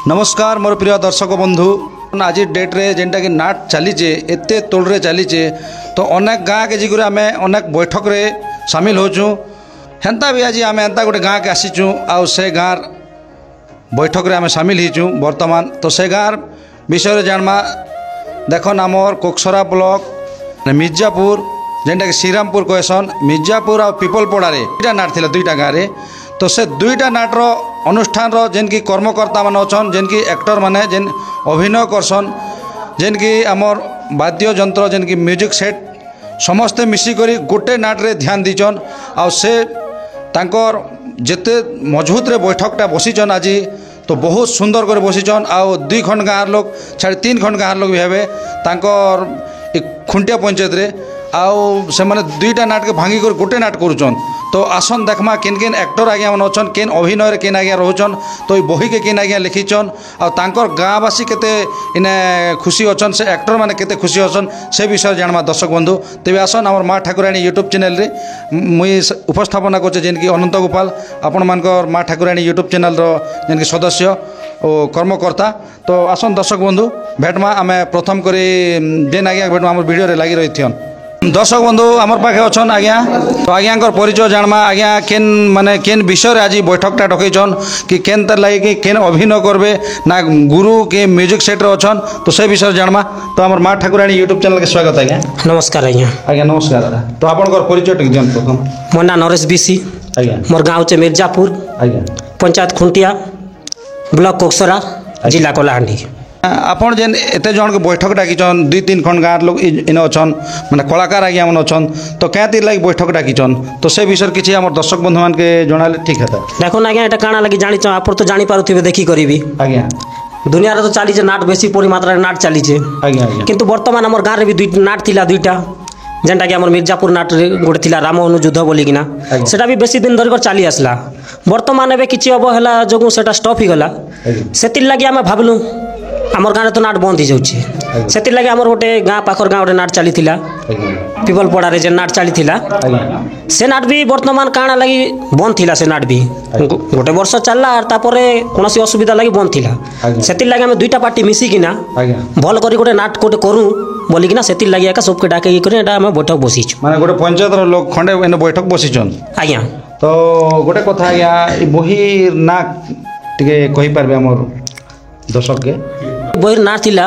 नमस्कार मोर प्रिय दर्शक बंधु आज डेट रे जेनटा कि नाट चलीचे एते तोड़े चलीचे तो अनेक गाँ के जिगुरे आम अनेक बैठक रे सामिल होचु हेन्ता भी आज आम एंता गोटे गाँ के आसीचु आउ से गाँर बैठक रे आम सामिल होचु वर्तमान तो से गाँर विषय जानमा देखन आमर कोकसरा ब्लॉक मिर्जापुर जेनटा कि श्रीरामपुर कहसन मिर्जापुर आ पिपलपड़ा रे दुईटा नाट थिला दुईटा गाँव रे तो से दुईटा नाटर अनुष्ठान जेन कि कर्मकर्ता मान अच्छन जेन कि एक्टर माने जेन अभिनय करसन जेन कि आमर वाद्य जंत्र जेन कि म्यूजिक सेट समस्ते मिसिकरी गोटे नाट रे ध्यान दीचन आ से तांकर जेते मजबूत रे बैठकटा बसीचन आज तो बहुत सुंदर कर बसीचन आउ 2 खंड गाँव लोग छाड़ी 3 खंड गाँव लोग भी हेबे तांकर खुंटिया पंचायत रे आउ से माने दुईटा नाट के भांगी कर गोटे नाट करुचन तो आसन देखमा केन केन एक्टर आज्ञा मन अच्छन केन अभिनय रे केन आज्ञा रोचन तो बही के केन आज्ञा लिखिचन आ तांकर गाँववासी केते इने खुशी अच्छन से एक्टर माने केते खुशी अच्छन से विषय जानमा दर्शक बंधु तेबे आसन हमर माँ ठाकुराणी यूट्यूब चैनल रे मुई उपस्थापना करछे जेन कि अनंत गोपाल आपण मानकर माँ ठाकुराणी यूट्यूब चैनल रो जेन कि सदस्य और कर्मकर्ता तो आसन दर्शक बंधु भेटमा आमे प्रथम करी जेन आज्ञा भेटमा हमर वीडियो रे लागि रहिथियन दर्शक बंधु आमर पाखे अच्छन आज्ञा तो आज्ञा परिचय जानमा आज्ञा केन माने केन विषय आज बैठकटा डकईचन कि केन तर लगे कि केन अभिनय करबे ना गुरु के म्यूजिक सेट रे अच्छन तो से विषय जानमा तो आमर माँ ठाकुराणी यूट्यूब चैनल के स्वागत आज्ञा। नमस्कार आज्ञा। आज्ञा नमस्कार तो आपनकर परिचय टिक दियन प्रथम। मोर ना नरेश बीसी आज्ञा मोर गाँव छे मिर्जापुर आज्ञा पंचायत खुंटिया ब्लॉक कोकसरा जिला कलाहांडी आपन जेन एते जन के बैठक डाकिचन 2-3 खंड गाँव लोग इन अच्छन माने कलाकार आज्ञा मन अच्छन तो क्या तीर लगी बैठक डाकिचन तो से विषय किसी आम दर्शक बंधु मान के जनाले ठीक है देखो आज्ञा एटा काना लगी जानी आप तो जानी पारुथिबे देखी करिवि आज्ञा दुनिया रे तो चली नाट बेसी परिमात्रा नाट चली आज्ञा आज्ञा किंतु वर्तमान हमर गाँव रे भी नाट थिला दुईटा जेनटा कि हमर मिर्जापुर नाट रे गोटे थिला राम अनुयुद्ध बोलिकिना सेटा भी बेसी दिन धरिकर चली आसला वर्तमान एबे किछि अवहेला जोगु सेटा स्टॉप ही गला सेतिर लागि आमे भाबलु आमर गाँव तो नाट बंद हो जाऊे से लगे आमर गोटे गाँ पाखर गाँव रे नाट चली पिपलपड़ा रे जे नाट चली से नाट भी वर्तमान काଣା लगी बंद थिला से नाट भी गोटे वर्ष चलला और तापरे कोनोसी असुविधा लगी बंद थिला से लगे आम दुईटा पार्टी मिसिकिना भल करी गोटे नाट गोटे करूँ बोलिकिना से लगे एका सबके डाके करी एटा आम बैठक बसीछु माने गोटे पंचायत रो लोग खंडे एने बैठक बसीछन आज्ञा तो गोटे कथा आज्ञा ई बही ना टिके कहि पारबे हमर दर्शक के बहिर नाट थिला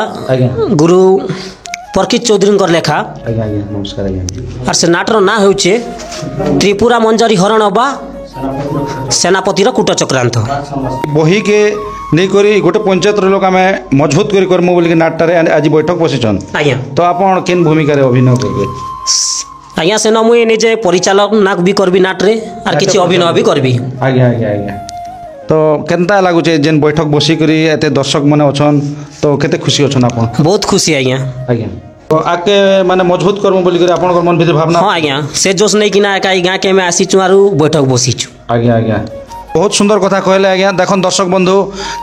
गुरु परकित चौधरी लेखा नमस्कार और से नाटर ना होचे त्रिपुरा मंजरी हरण बा सेनापतिर कूट चक्रांत बही के नहीं करी गोटे पंचायत लोक आम मजबूत करी करमु बोली नाटटा आज बैठक बसीचन आज्ञा तो आपन केन भूमिका रे अभिनय करबे आज्ञा सेना मुई निजे परिचालक नाक भी करबी नाट रे और किछि अभिनय भी करबी आज्ञा आज्ञा आज्ञा तो केनता लागुचे जेन बैठक बसी करी एते दर्शक माने अछन तो केते खुशी अछन आपन बहुत खुशी आज्ञा आज्ञा तो आके माने मजबूत करमु बोली करी आपन मन भीतर भावना हां आज्ञा से जोश नहीं कि ना एकाई गाँ के में आसीचु आरु बैठक बसीचु आज्ञा आज्ञा बहुत सुंदर कथा कहले आज्ञा देखन दर्शक बंधु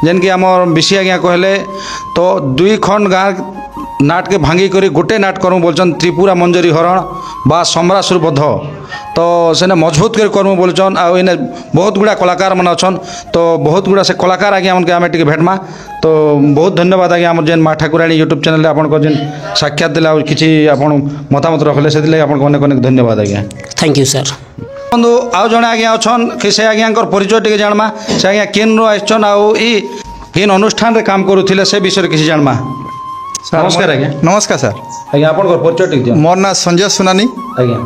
जेन कि हमर विषय आज्ञा कहले तो 2 खंड गाँ नाट के भांगी करी गोटे नाट करूँ बोलचन त्रिपुरा मंजरी हरण बा सम्रासुर बध तो सेने मजबूत कर करमु बोलचन आ इने बहुत गुड़ा कलाकार मन अछन तो बहुत गुड़ा से कलाकार आगे हमके आमे टिके भेटमा तो बहुत धन्यवाद आगे हमर जेन माँ ठाकुराणी यूट्यूब चैनल आपन को जेन साक्षात दिला और किछि आपन मतामत रखले से दिले आपन को अनेक अनेक धन्यवाद आगे थैंक यू सर बंधु आउ जणे आगे अछन कि से आज्ञाकर परिचय टिके जानमा से आज्ञा केन रो आछन आउ ई केन अनुष्ठान रे काम करूथिले से विषय किछि जानमा नमस्कार आज्ञा नमस्कार सर आज्ञा आपन परिचय टिके दियो मोर ना संजय सुनानी आज्ञा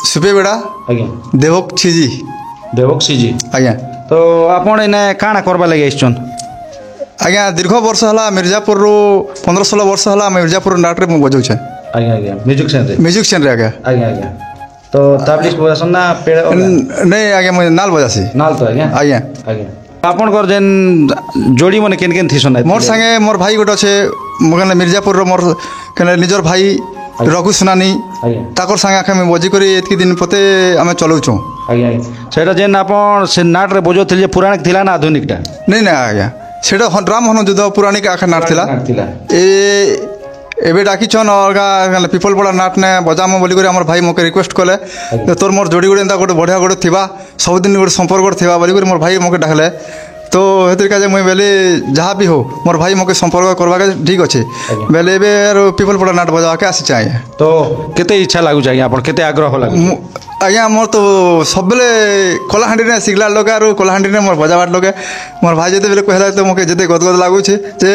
सुपेबेड़ा आज्ञा देवक छिजी आज्ञा तो आपण इने काଣା करबा लागि आइछन आज्ञा दीर्घ वर्ष हला मिर्जापुर रो 15-16 वर्ष हला मिर्जापुर नाट रे मु बजाउ छे आज्ञा आज्ञा म्यूजिक सेंटर रे आज्ञा आज्ञा आज्ञा तो ताबलिस बजासन ना पेड़ नहीं आज्ञा मु नाल बजासी नाल तो आज्ञा आज्ञा आज्ञा आपन कर जेन जोड़ी माने केन केन थिसन मोर संगे मोर भाई गोटे छे मगन मिर्जापुर रो मोर कने निजर भाई रघु सुनानी ताकर संगे आखे में बजी करी एतकी दिन पते आमे चलौछु आज्ञा सेटा जेन आपन से नाट रे बजो थिले पुराणिक थिला ना आधुनिकटा नहीं ना आज्ञा सेटा राम अनुयुद्ध पुराणिक आखे नाट थिला ए एबे डाकी छन अलगा पिपलपड़ा नाट ने बजाम बोली कर हमर भाई मोके रिक्वेस्ट कले तोर मोर जोड़ी गोटे गोटे बढ़िया गोटे थिबा सब दिन गोटे संपर्क थिबा बोली कर मोर भाई मोके डाकले তো হেতির কাজে মুই বেলে যাহা বি হো মোর ভাই মোকে সম্পর্ক করবাকে ঠিক আছে বেলে এবে আর পিপল পড়া নাট বজাবাকে আসিছে আজ্ঞা। তো কেতে ইচ্ছা লাগুছে আজ্ঞା ଆପଣ କେତେ ଆଗ୍ରହ ଲାଗୁଛି? ଆଜ୍ଞା ମୋର ତ ସବୁବେଳେ କଳାହାଣ୍ଡିରେ ଶିଖିଲାର ଲୋକ ଆରୁ କଳାହାଣ୍ଡିରେ ମୋର ବଜାବାର ଲୋକେ ମୋର ଭାଇ ଯେତେବେଳେ କହିଲା ତ ମୋତେ ଯେତେ ଗଦଗଦ ଲାଗୁଛେ ଯେ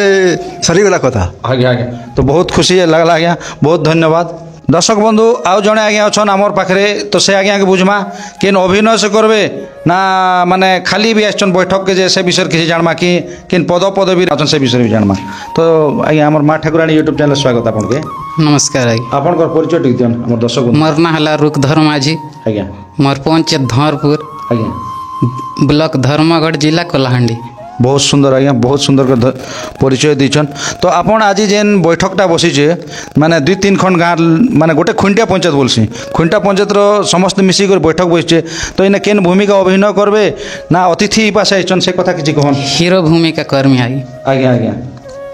ସରିଗଲା କଥା। ଆଜ୍ଞା ଆଜ୍ଞା ତ ବହୁତ ଖୁସି ଲାଗଲା ଆଜ୍ଞା, ବହୁତ ଧନ୍ୟବାଦ। ଦର୍ଶକ ବନ୍ଧୁ ଆଉ ଜଣେ ଆଜ୍ଞା ଅଛନ୍ ଆମର ପାଖରେ, ତ ସେ ଆଜ୍ଞାକେ ବୁଝମା କେନ୍ ଅଭିନୟ ସେ କରବେ ନା ମାନେ ଖାଲି ବି ଆସିଛନ୍ ବୈଠକକେ ଯେ ସେ ବିଷୟରେ କିଛି ଜାଣମା କି କେନ୍ ପଦ ପଦବୀ ଅଛନ୍ ସେ ବିଷୟରେ ବି ଜାଣମା। ତ ଆଜ୍ଞା ଆମର ମା ଠାକୁରାଣୀ ୟୁଟ୍ୟୁବ୍ ଚ୍ୟାନେଲ୍ ସ୍ୱାଗତ ଆପଣକେ। नमस्कार आज्ञा। ଆପଣଙ୍କର ପରିଚୟ ଟିକେ ଦିଅନ୍ ଆମର ଦର୍ଶକ ବନ୍ଧୁ। मोर ना हला रुखधर माझी, ଆଜ୍ଞା मोर पंचायत धरपुर, ଆଜ୍ଞା ब्लॉक धर्मगढ़, जिला कोलाहांडी। बहुत सुंदर आज्ञा, बहुत सुंदर परिचय दीछन। तो आपण आज जेन बैठकटा बसीचे माने 2-3 खंड गाँ माने गोटे खुंटिया पंचायत बोलसी, खुंटिया पंचायत समस्त मिसिक बैठक बसचे, तो इने केन भूमिका अभिनय करबे ना अतिथि पास आइछन से कथा किछि कहन? हीरो भूमिका कर्मी आई। आज्ञा आज्ञा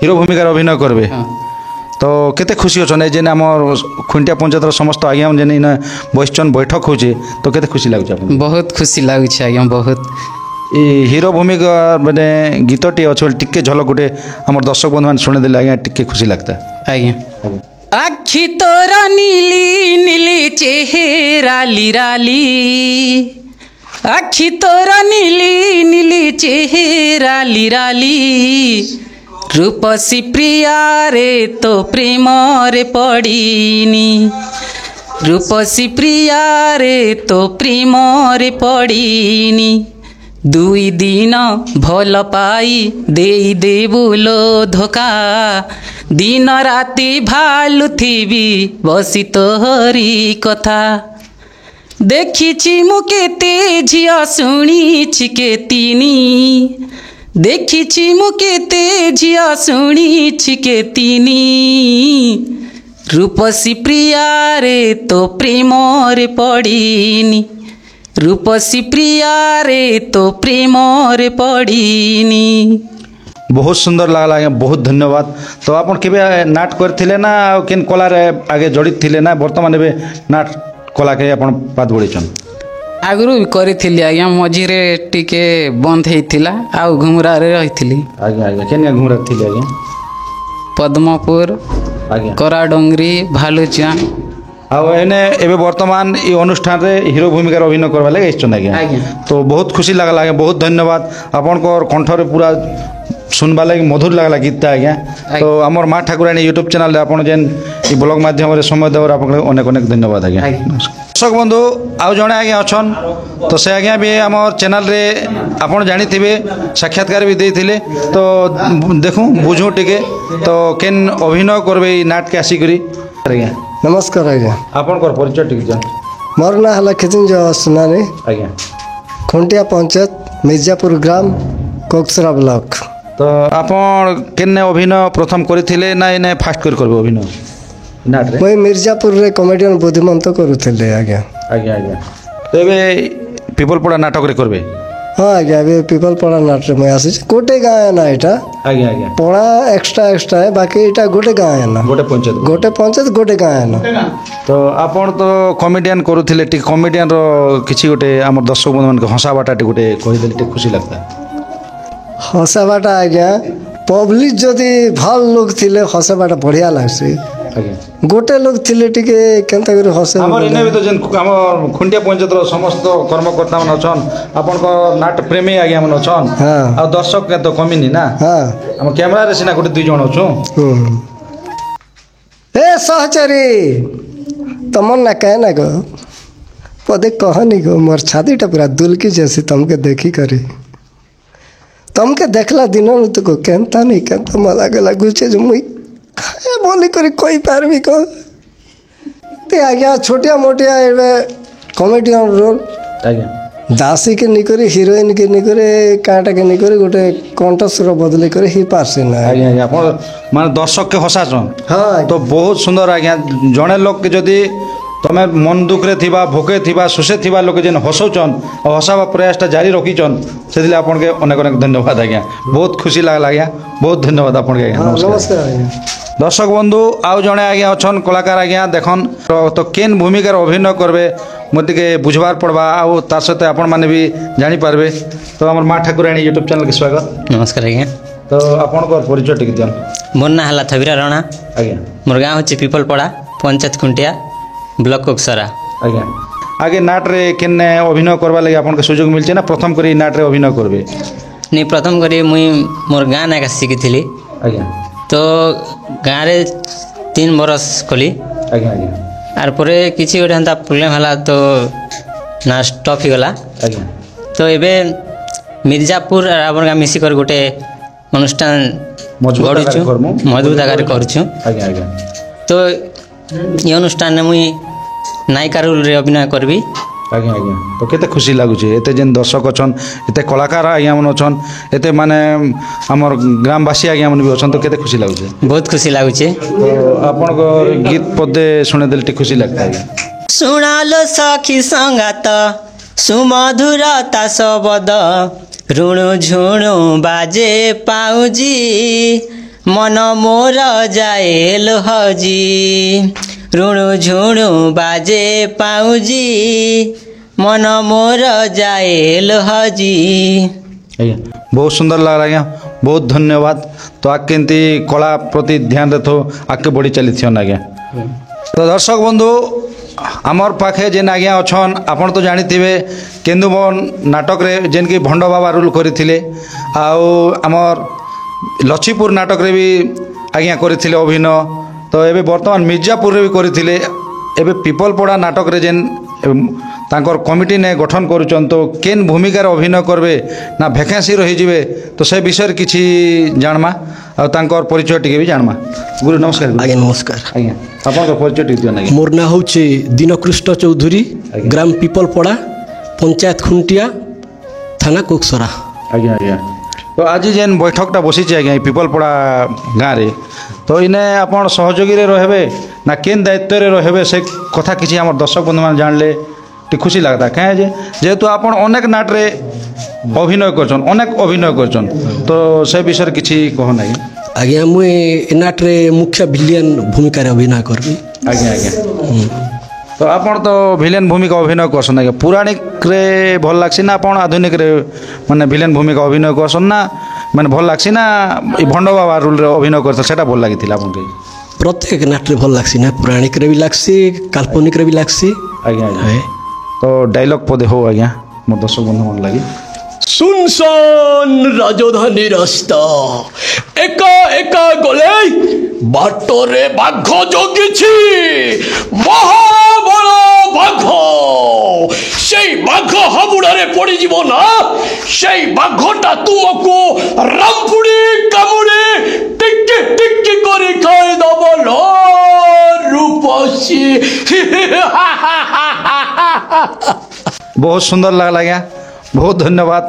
हिरो भूमिकार अभिनय करबे। तो केते खुशी अछन जेन हमर खुंटिया पंचायत समस्त आज्ञा जेन इने बसचन बैठक होचे, तो केते खुशी लागछ आपन? बहुत खुशी लागुछ आज्ञा, बहुत। हिरो भूमिका मैंने गीतटी अच्छे टिके झलक गोटे आम दर्शक बंधु मैंने शुणी देले आज्ञा टिके खुशी लगता आज्ञा। आखि तोरा नीली नीली चेहरा लिराली, आखि तोरा नीली नीली चेहरा लिराली, रूपसी प्रिया रे तो प्रेम रे पड़ीनी, रूपसी प्रिया रे तो प्रेम रे पड़ीनी, दुई दिन भल पाई देई देबुलो धोका, दिन राति भालुथिबी बसी तोहरी कथा, देखिछि मु केते झिया शुणिछि केतिनी, देखिछि मु केते झिया शुणिछि केतिनी, रूपसी प्रिया रे तो प्रेम रे पड़ीनी, रूपसी प्रिया रे तो प्रेम रे पड़ीनी। बहुत सुंदर लागला आज्ञा, बहुत धन्यवाद। तो आपन केबे नाट करथिले ना केन कला रे आगे जड़ित थिले ना वर्तमान एबे नाट कला के आपन पाद बढिछन? आगु भी करी आज्ञा, मझिरे टिके बंद होइथिला आ घुमरा रे रहिथिली। आज्ञा आज्ञा केन घुमरा थिले आज्ञा? पद्मपुर, आज्ञा कराडोंगरी, भालुचा। आउ एने एबे वर्तमान ई अनुष्ठान रे हीरो भूमिका अभिनय करबा लागे आइछन आज्ञा। तो बहुत खुशी लागला आज्ञा, बहुत धन्यवाद। आपन को कंठ रे पूरा सुनबा लागे मधुर लागला गीत आज्ञा। तो हमर माँ ठाकुराणी यूट्यूब चैनल रे आपन जेन ई ब्लॉग माध्यम रे समय देवर आपन अनेक अनेक धन्यवाद आज्ञा। दर्शक बंधु आउ जणे आज्ञा अछन, तो से आज्ञा भी हमर चैनल रे आपन जानिथिबे साक्षात्कार भी देथिले, तो देखू बुझू टिके तो केन अभिनय करबे ई नाट के आसी करी आज्ञा। नमस्कार आज्ञा। आपनकर परिचय टिक जान? मोर ना हला खिचिंज सुनानी, आज्ञा खुंटिया पंचायत, मिर्जापुर ग्राम, कोकसरा ब्लॉक। तो आपण केने अभिनय प्रथम करथिले ना इने फास्ट करबे अभिनय नाट रे? मैं मिर्जापुर रे कॉमेडियन बुद्धिमंत करूथिले आज्ञा। आज्ञा आज्ञा तो एबे पीपल पड़ा नाटक रे करबे? हाँ आज्ञा, अभी पीपल पड़ा नाट रे मैं आसी गोटे गाँ है ना, एटा आज्ञा आज्ञा पड़ा एक्स्ट्रा एक्स्ट्रा है, बाकी एटा गोटे गाँ है ना, गोटे पंचायत गोटे गाँ है ना। तो आपण तो कॉमेडियन करूथिले, टिक कॉमेडियन रो किछि गोटे हमर दर्शक बंधु मन के हंसाबाटा टे गोटे कहि देले टे खुशी लगता। हंसाबाटा आज्ञा, पब्लिक जदि भल लोग थिले हंसाबाटा बढ़िया लागसी, आज्ञा गोटे लोग थिले टिके केनता करी हंसे। हमर इने भी तो जेन हमर खुंटिया पंचायत रो समस्त कर्मकर्ता मन अछन, आपण को नाट प्रेमी आज्ञा मन अछन। हाँ। आ दर्शक के तो कमी नी ना। हाँ। हम कैमरा रे सिना गोटे 2 जण अछु। ए सहचरी तमन ना कहे ना गो पदे कहनी गो, मोर छातीटा पूरा दुलकी जैसी तुमके देखी करी, तुमके देखला दिन तुको केनता नहीं केनता मला गला गुचे जो मुई खाए बोली करी कोई पारबी को ते आज्ञा छोटिया मोटिया एबे कॉमेडियन रोल आज्ञा दासी के निकरी, हिरोइन के निकरी, कांटा के निकरी, गोटे कंठस्वर बदली करे ही पारसे ना। आज्ञा आज्ञा आपण माने दर्शक के हसाछन। हाँ तो बहुत सुंदर आज्ञा, जड़े लोक के जदि तमें मन दुख रे थिबा, भोके थिबा, सुसे थिबा लोक जेन हसौचन और हसाबा प्रयासटा जारी रखीचन, से आपन के अनेक अनेक धन्यवाद आज्ञा। बहुत खुशी लागला आज्ञा, बहुत धन्यवाद आपन के आज्ञा। नमस्कार आज्ञा। दर्शक बंधु आउ जड़े आज्ञा अच्छन कलाकार आज्ञा देखन तो केन भूमिकार अभिनय करबे मते बुझबार पड़बा आउ तार सहित आपण माने भी जानी पारबे। तो हमर माँ ठाकुराणी यूट्यूब चैनल के स्वागत। नमस्कार आज्ञा। तो आपण को परिचय टिक दियन। मोर ना हला थबिरा राणा आज्ञा। मोर गाँव होची पिपलपड़ा पंचायत खुंटिया ब्लॉक कोकसरा। आज्ञा आगे नाट रे केने अभिनय करबा लागि आपण के सुযোগ मिलचे ना प्रथम करी नाट रे अभिनय करबे? नहीं प्रथम करी मुई मोर गाँ ना शिखी। आज्ञा। तो गाँव रे 3 बरस कली। आज्ञा आज्ञा। आर परे किछि गोटे हंता प्रॉब्लम हला तो ना स्टॉप ही गला। आज्ञा। तो एबे मिर्जापुर और आपन गाँ मिसी कर गोटे अनुष्ठान मजबूत आकार करूछु। आज्ञा आज्ञा। तो ये अनुष्ठान मुई नायिका रोल रे अभिनय करबी। आज्ञा आज्ञा। तो केते खुशी लागुचे एते जेन दर्शक अछन एते कलाकार आज्ञा मन अछन एते माने हमर ग्रामवासी आज्ञा मन भी अछन तो केते खुशी लागुचे? बहुत खुशी लागुचे। तो आपण को गीत पदे सुने देल टी खुशी लागता है। सुनालो सखी संगात सुमधुरता शब्द ऋणु झुणु बाजे पाउजी मन मोर जाएल हजी ऋणु झुणु बाजे पाउजी मन मोर जाएल हजी। आज्ञा बहुत सुंदर लग रहा आज्ञा बहुत धन्यवाद। तो आग केमती कला प्रति ध्यान देथो आगे बढ़ी चली थी आज्ञा। तो दर्शक बंधु आमर पाखे जेन आज्ञा अच्छन आपन तो जानी थे केन्दुबन नाटक रे जेन की भंड बाबा रोल करथिले आउ आमर लछीपुर नाटक रे भी आज्ञा करथिले अभिनय। तो एबे वर्तमान मिर्जापुर रे भी करथिले एबे पिपलपड़ा नाटक रे जेन तांकर कमिटी ने गठन करूचन तो केन भूमिकार अभिनय करबे ना वैकेंसी रही जिवे तो से विषय किछि जानमा आ तांकर परिचय टिके भी जानमा। गुरु नमस्कार। आज्ञा नमस्कार। आज्ञा आपन परिचय टिके दियन आज्ञा। मोर ना होचे दीनकृष्ण चौधरी ग्राम पिपलपड़ा पंचायत खुंटिया थाना कोकसरा। आज्ञा आज्ञा। तो आज जेन बैठकटा बसीचे आज्ञा पिपलपड़ा गाँव रे तो इने आपण सहयोगी रे रहबे ना केन दायित्व रे रहबे से कथा किछि हमर दर्शक बंधु मान जानले टी खुशी लगता कहे जेहेतु आपण अनेक नाट रे अभिनय करछन अनेक अभिनय करछन तो से विषय किछि कह नै? आज्ञा मुई नाट रे मुख्य विलियन भूमिका रे अभिनय करबी। आज्ञा आज्ञा। तो आपण तो विलेन भूमिका अभिनय करछन आज्ञा पुराणिक रे भल लागसी ना आपण आधुनिक रे माने विलेन भूमिका अभिनय करछन ना माने भल लागसी ना ई भंड बाबा रोल रे अभिनय करछ सेटा भल लागिथिला आपण के? प्रत्येक नाट रे भल लागसी ना पुराणिक रे भी लागसी काल्पनिक रे भी लागसी। आज्ञा आज्ञा। तो डायलॉग पदे हो आज्ञा मोर दर्शक बंधु मन लागि। सुनसान राजधानी रास्ता एका एका गले बाटरे बाघ जगिछि महाबड़ बाघ সেই বাঘ হাবুড়ারে পড়ে যাব না সেই বাঘটা তোমাকে রামপুড়ি কামুড়ি টিকি টিকি করে খায় দবল রূপসী। बहुत सुंदर लगला आज्ञा बहुत धन्यवाद।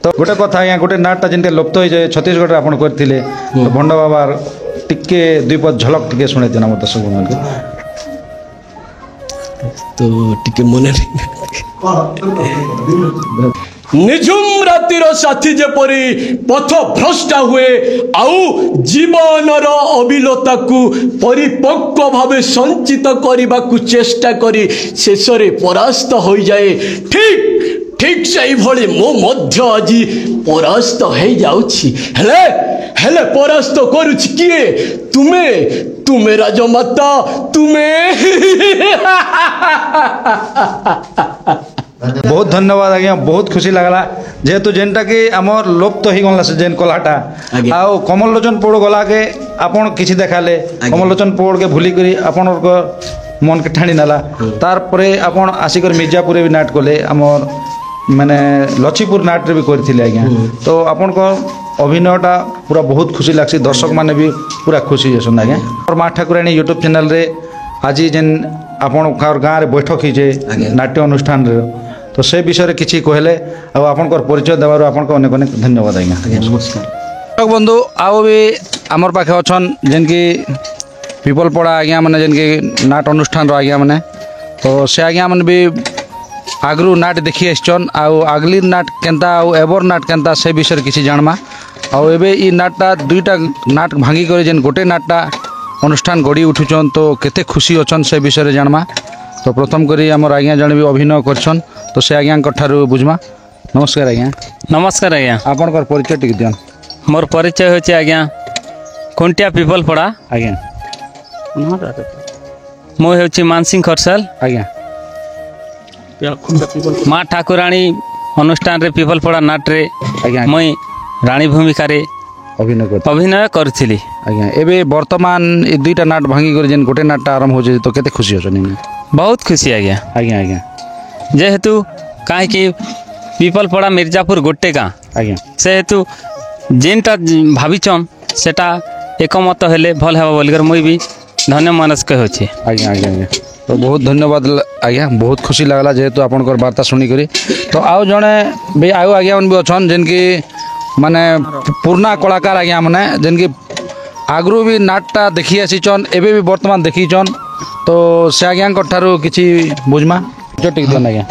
तो गोटे कथा आज्ञा गोटे नाटटा जिनके लुप्त हो जाए छत्तीसगढ़ आपण करथिले तो भंड बाबा टिके दुई पद झलक टिके सुने देना मत दर्शक बंधु के। तो टिके मने निझुम रातिर साथी जेपरी पथ भ्रष्टा हुए आउ जीवनर अविलता को परिपक्व भावे संचित करने को चेष्टा करी शेषरे परास्त हो जाए ठीक ठीक से भली मो मध्य आज परास्त हो जाउछि। हेले हेले परास्त करुछि किए तुमे तुमे राजमाता तुमे। बहुत धन्यवाद आज्ञा बहुत खुशी लगला जेहेतु जेनटा कि आमर लोप तो ही गला से जेन कलाटा आउ कमल लोचन पोड़ गला के आपण किछि देखाले कमल लोचन पोड़ के भूली करी आपण मन के ठाणी नाला तार परे आपण आसिकर मिर्जापुर भी नाट कले आमर माने लछीपुर नाट रे भी करथिले आज्ञा। तो आपण को अभिनयटा पूरा बहुत खुशी लागसी दर्शक माने भी पूरा खुशी हेसन आज्ञा। और माँ ठाकुराणी यूट्यूब चैनल रे आज जेन आपण गाँव रे बैठक ही नाट्य अनुष्ठान रे तो से विषय किसी कहले आपण परिचय देवार आपण को अनेक अनेक धन्यवाद आज्ञा। नमस्कार बंधु आओ भी आमर पाखे अच्छन जेन की पिपलपड़ा आज्ञा मैंने जेन की नाट अनुष्ठान आज्ञा मैंने तो से आज्ञा मैंने भी आगरू नाट देखी आसचन आउ आगली नाट केनता आउ एबर नाट केनता से विषय किसी जानमा आउ एबे ई नाटटा दुईटा नाट भांगी करे जेन गोटे नाटटा अनुष्ठान गढ़ी उठुचन तो केते खुशी अछन से विषय जानमा। तो प्रथम करी आमर आज्ञा जन भी अभिनय करछन तो से आज्ञा ठारू बुझमा। नमस्कार आज्ञा। नमस्कार आज्ञा। आपनकर परिचय टिक दियन। मोर परिचय होचे आज्ञा खुंटिया पिपल पड़ा। आज्ञा मु होची मानसिंह खरसल। आज्ञा माँ ठाकुराणी अनुष्ठान रे पिपल पड़ा नाट रे आज्ञा मुई रानी भूमिका रे अभिनय करथिली। आज्ञा एबे वर्तमान ए दुईटा नाट भांगी कर जेन गोटे नाटटा आरंभ होचे तो केते खुशी होछन। बहुत खुशी आज्ञा। आज्ञा आज्ञा जेहेतु कहीं कि पिपल पड़ा मिर्जापुर गोटे गाँ आज्ञा से हेतु जेनटा भाविचन सेटा एकमत हेले भल हेबा बोलिकर मुई भी धन्य मनस्क होछि। आज्ञा आज्ञा आज्ञा तो बहुत धन्यवाद आज्ञा। बहुत खुशी लगला जेहेतु आपनकर वार्ता सुनी करी। तो आउ जने भी आउ आज्ञा मन भी अछन जेन की माने पुराना कलाकार आज्ञा माने जेन की आगरू भी नाटटा देखि आसीचन एबे भी वर्तमान देखिचन तो से आज्ञा ठारू किछि बुझमा जो टिक दन आज्ञा।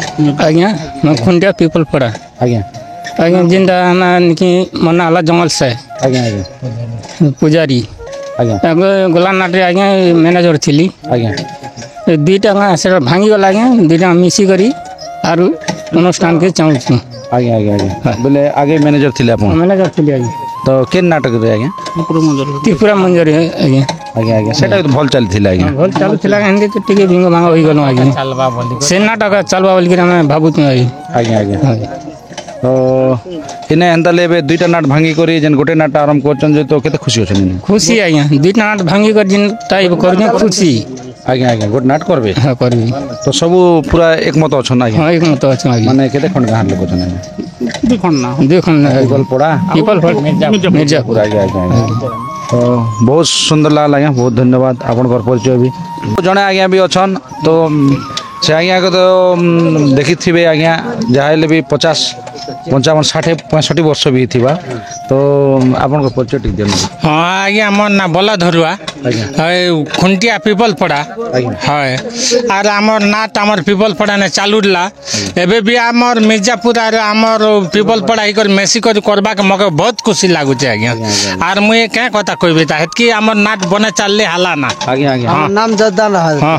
आज्ञा मैं खुंडिया पिपल पड़ा। आज्ञा आज्ञा जिंदा ना कि मना आला जंगल से आज्ञा आज्ञा पुजारी आज्ञा गोला नाटे आज्ञा मैनेजर थिली। आज्ञा दुईटा गाँ से भांगी गला आज्ञा दुईटा मिसी करी आरु अनुष्ठान के चाहूँ। आज्ञा आज्ञा आज्ञा बोले आगे मैनेजर थिले आपण मैनेजर थिली आज्ञा। तो केन नाटक रे आज्ञा त्रिपुरा मंजर आज्ञा। आज्ञा आज्ञा सेटा तो भल चलथिला आज्ञा। भल चालू थिला हिंदी तो टिके भिंग भांग होई गलो आज्ञा। चलबा बोली से नाटक चलबा बोली के हम भाबुत आज्ञा आज्ञा तो इने एंता लेबे दुईटा नाट भांगी करी जेन गोटे नाट आरंभ करछन जे तो केते खुशी होछन। खुशी आज्ञा दुईटा नाट भांगी कर जिन टाइप कर खुशी। आज्ञा आज्ञा गोटे नाट करबे हां करबी तो सब पूरा एकमत अछन आज्ञा। हां एकमत अछन आज्ञा। माने केते खंड गाहर लोक अछन आज्ञा। दुई खंड पिपल पड़ा पिपल मिर्जापुर आज्ञा आज्ञा तो बहुत सुंदर लागला आज्ञा। बहुत धन्यवाद आपनकर परिचय भी जने आज्ञा भी अछन तो से आज्ञा को तो देखिथिबे आज्ञा जाहेले भी 50 55 60 65 वर्ष भी थिबा तो आपन को परिचय टिक देन। हाँ आज्ञा मोर ना बला धरुआ खुंटिया पिपल पड़ा है आर आमर नाट आमर पिपल पड़ा ने चालूला एबे भी आमर मिर्जापुर आर आमर पिपल पड़ा इकर मेसी कर करबा के मके बहुत खुशी लागु छै आज्ञा। आर मुए के कथा कहबे ता हेतकी आमर नाट बने चालले हाला ना। आज्ञा आज्ञा नाम जद्दा ना है। हां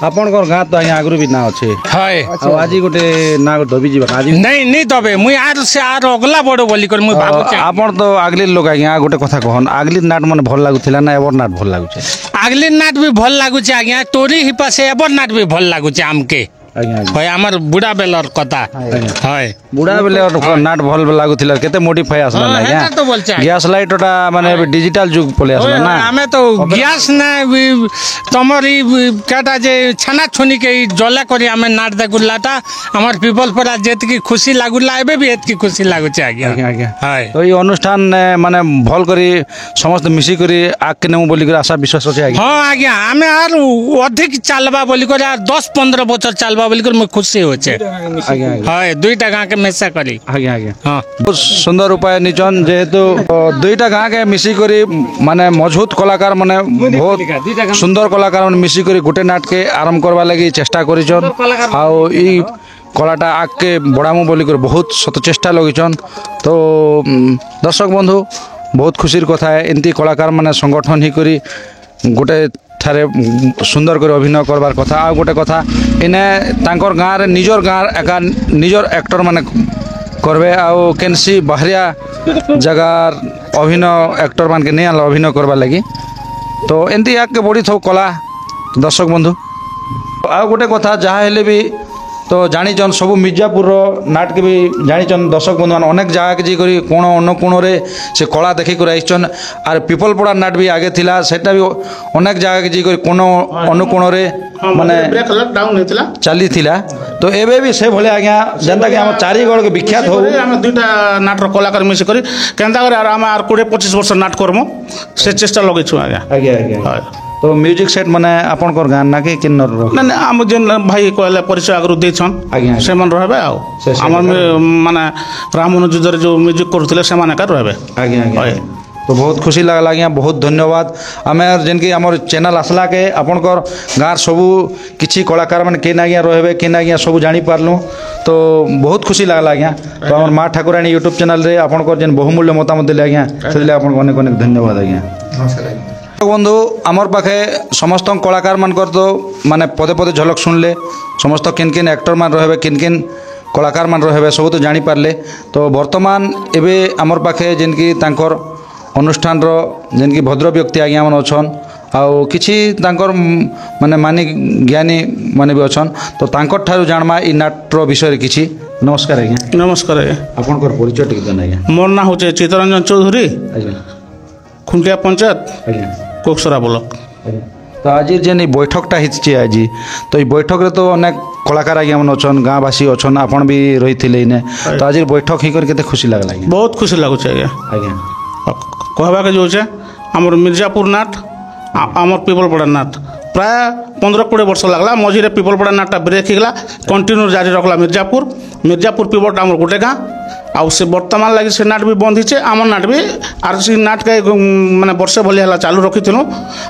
आपन को गाँ तो आज्ञा आगरू भी ना अछि है आ आजी गोटे ना दबी जीवा आजी नहीं दबे मुई आर से आर अगला बड़ बोली कर मुई भाबु छै। आपन तो आगली लोग आज्ञा गोटे कथा कहन आगली नाट मन भल लागुथिला ना एबर नाट भल लागु छै। आगली नाट भी भल लागु छै आज्ञा तोरी ही पासे एबर नाट भी भल लागु छै आमके आज्ञा है आमर बुढ़ा बेलर कथा है बुढ़ा बेले नाट भल लागुथिला केते मॉडिफाई आसला ना आज्ञा। तो बोल छै गैस लाइटटा माने डिजिटल जुग पले आसला ना हमें तो गैस ना तमरी काटा जे छाना छुनी के जला करी हमें नाट देखुलाटा हमर पीपल पर जेतकी खुशी लागुला एबे भी एतकी खुशी लागु छै आज्ञा। आज्ञा आज्ञा है तो ये अनुष्ठान माने भल करी समस्त मिसी करी आके नेमु बोली कर आशा विश्वास अछि आज्ञा। हां आज्ञा हमें आर अधिक चलबा बोली कर 10-15 बछर चलबा बोली कर मैं खुशी हो छै आज्ञा है दुईटा गाँ के मेसा करी। आज्ञा आज्ञा हां बहुत सुंदर उपाय निचन जेहेतु दुईटा गाँ के मिसी करी माने मजबूत कलाकार माने बहुत सुंदर कलाकार माने मिसी करी गोटे नाट के आरंभ करबा लागि चेष्टा करिचन आ ई कलाटा आगे बढ़ामु बोली कर बहुत सत चेष्टा लगिचन। तो दर्शक बंधु बहुत खुशीर कथा है एंती कलाकार माने संगठन ही करी गोटे ठारे सुंदर कर अभिनय करबार कथा। आ गोटे कथा इने तांकर गाँ रे निजर गाँ एका निजर एक्टर माने करबे आउ केनसी बाहरिया जगार अभिनय एक्टर मान के नहीं आला अभिनय करबा लगी तो एंती आगे बढ़ी थो कला। दर्शक बंधु आ गोटे कथा जहाँ हेले भी तो जानीचन सब मिर्जापुर नाट के भी जानीचन दर्शक बंधु मान अनेक जगह के जी कोण अनुकोण रे से कला देखी कर आइछन आर पिपल पड़ा नाट भी आगे थिला सेटा भी अनेक जगह के जी कोण अनुकोण रे माने लॉकडाउन हेतला चली थिला तो एबे भी से भले आज्ञा जनता के हम चारीगढ़ के विख्यात हो हम दुटा नाट रो कलाकार मिस करी केंदा करे आर हम आर 20-25 वर्ष नाट करमो से चेष्टा लगे छु आज्ञा। आज्ञा आज्ञा तो म्यूजिक सेट माने आपन कर गान ना के किन्नर रो ना हम जेन भाई कहले परिचय आगरो देछन आज्ञा से मन रहबे आ हमर माने रामानुजर जो म्यूजिक करथिले से माने कर रहबे। आज्ञा आज्ञा तो बहुत खुशी लागला आज्ञा। बहुत धन्यवाद आमे जेनकी हमर चैनल आसला के आपन कर गार सबू किछि कलाकार माने केना आज्ञा रहबे केना आज्ञा सबू जानि पारलु तो बहुत खुशी लागला आज्ञा। तो हमर माँ ठाकुराणी यूट्यूब चैनल रे आपन कर जेन बहुमूल्य मतामत देले आज्ञा से आपन अनेक अनेक धन्यवाद आज्ञा। नमस्कार। বন্ধু আমার পাখে সমস্ত কলাকার মানকর তো মানে পদে পদে ঝলক শুনলে সমস্ত কিন কিন আক্টর মান রহবে কিন কিন কলাকার মান রহবে সবু তো জাঁপারে তো বর্তমান এবে আমার পাখে যেনকি তাঁকর অনুষ্ঠানর যেনকি ভদ্র ব্যক্তি আজ্ঞা মানে অছন আউ কিছু তাঁকর মানে মানি জ্ঞানী মানে বি অছন তো তাঁকর ঠারু জাণমা এই নাটর বিষয়ে কিছু নমস্কার আজ্ঞা নমস্কার আজ্ঞা আপনার পরিচয় টিকে দেন আজ্ঞা মোর না হচ্ছে চিত্তরঞ্জন চৌধুরী আজ্ঞা খুঁটিয়া পঞ্চায়েত আজ্ঞা কোকসরা ব্লক। তো আজ যে এই বৈঠকটা হচ্ছে আজ তো এই বৈঠকরে তো অনেক কলাকার আজ্ঞা মানে অছন গাঁবাসী অছন আপন বি রইলে ইনে তো আজ বৈঠক হইকরি কেতে খুশি লাগলা আজ্ঞা বহুত খুশি লাগুছে আজ্ঞা। আজ্ঞা কহবাকে যাচ্ছে আমার মির্জাপুর নাট আমার পিপলপড়া নাট প্রায় 15-20 বর্ষ লাগলা মঝিরে পিপলপড়া নাটটা ব্রেক হয়েগলা কন্টিনিউ জারি রখলা মির্জাপুর পিপলটা আমার গোটে গাঁ আউ সে বর্তমান লাগি সে নাট বি বন্ধ হয়েছে আমার নাট বি আর সে নাটকে মানে বর্ষে ভলি হল চালু রখিলু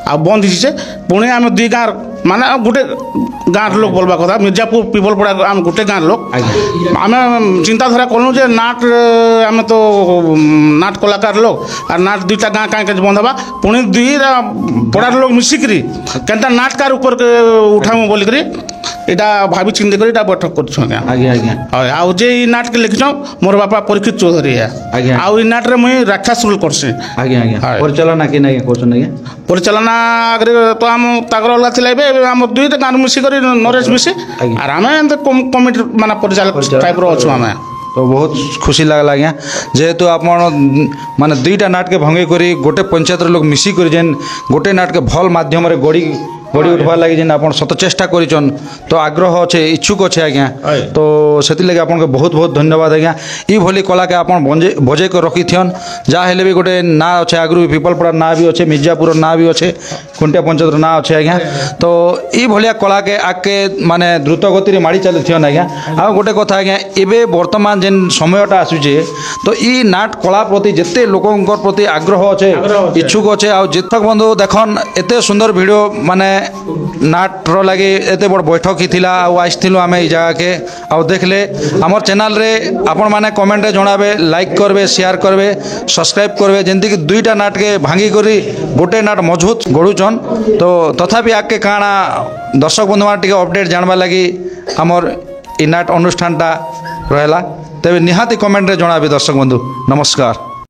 আর বন্ধ হয়েছে পুনে আমি দুই গাঁর মানে গোটে গাঁর লোক বলবা কথা মির্জাপুর পিপলপড়া আমি গোটে গাঁর লোক আমি চিন্তাধারা করলু যে নাট আমি তো নাট কলাকার লোক আর নাট দুইটা গাঁ কাঁ বন্ধ হবা পুনে দুই পড়ার লোক মিশিকি কেনটা নাটকার উপর উঠামু বলিকি এটা ভাবি চিন্তা করে এটা বৈঠক করছো আজ্ঞা। আজ্ঞা আজ্ঞা হয় আউ যে এই নাটকে লিখিছ মোর বাপা পরীক্ষিত চৌধুরী আজ্ঞা আউ এই নাটরে মুই রাক্ষাস রোল করছি আজ্ঞা আজ্ঞা হয়। পরিচালনা কি না করছেন আজ্ঞা পরিচালনা আগে তো আমি তাগর অলগা ছিল ଏବେ ଆମ ଦୁଇଟା ଗାଁରୁ ମିଶିକରି ନରେଶ ମିଶି ଆଜ୍ଞା। ଆର୍ ଆମେ ଏମିତି କମିଟି ମାନେ ପରିଚାଳକ ଟାଇପ୍ର ଅଛୁ ଆମେ। তো বহুত খুশি লাগলা আজ্ঞা যেহেতু আপনার মানে দুইটা নাটকে ভঙ্গি করে গোটে পঞ্চায়েতর লোক মিশি করে যেন গোটে নাটকে ভাল মাধ্যমে গড়ি উঠবার লাগে যেন আপনার শত চেষ্টা করেছেন তো আগ্রহ আছে ইচ্ছুক আছে আজ্ঞা তো সেতিলাগি আপনাকে বহুত বহুত ধন্যবাদ আজ্ঞা এইভাবে কলাকে আপনার বজাই করে রখিথন যা হলে বি গোটে না আছে আগ্রহ পিপলপড়ার না বি আছে মির্জাপুর না বি আছে খুঁটিয়া পঞ্চায়েতর না আছে আজ্ঞা তো এইভাবে কলাকে আগে মানে দ্রুত গতিরে মাড়ি চালুথন আজ্ঞা আর গোটে কথা আজ্ঞা এবে বর্তমান যেন সময়টা আসুছে তো এই নাট কলা প্রতি যেতে লোকঙ্কর প্রতি আগ্রহ আছে ইচ্ছুক আছে আর যেতক বন্ধু দেখুন এত সুন্দর ভিডিও মানে নাটর লাগে এত বড় বৈঠক হয়েছিলা আসছিলু আমি এই জায়গাকে আর দেখলে আমার চ্যানেলরে আপন মানে কমেন্টে জনাবে লাইক করবে শেয়ার করবে সবসক্রাইব করবে যেমতিকি দুইটা নাটকে ভাঙ্গি করি গোটে নাট মজবুত গড়ুছন তো তথাপি আগে কাଣା দর্শক বন্ধু মানে টিকে অপডেট জানবার লাগি আমার এই নাট অনুষ্ঠানটা রহলা তবে নিহাতি কমেন্টে জনাবে দর্শক বন্ধু নমস্কার।